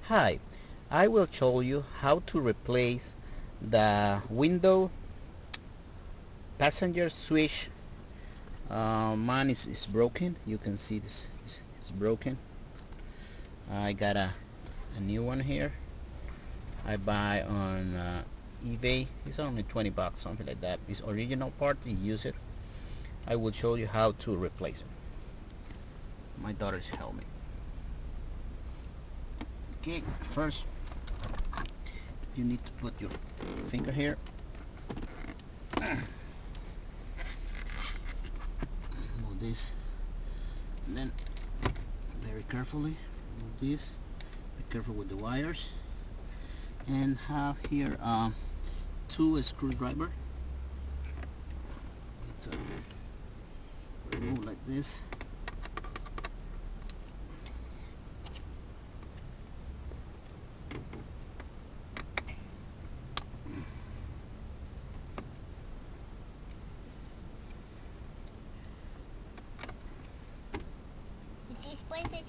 Hi, I will show you how to replace the window passenger switch. Mine is broken. You can see this is broken. I got a new one here. I buy on eBay. It's only 20 bucks, something like that. It's original part. You use it. I will show you how to replace it. My daughter's help me. Okay, first you need to put your finger here. Move this, and then very carefully move this. Be careful with the wires, and have here two screwdriver. Remove like this. E46.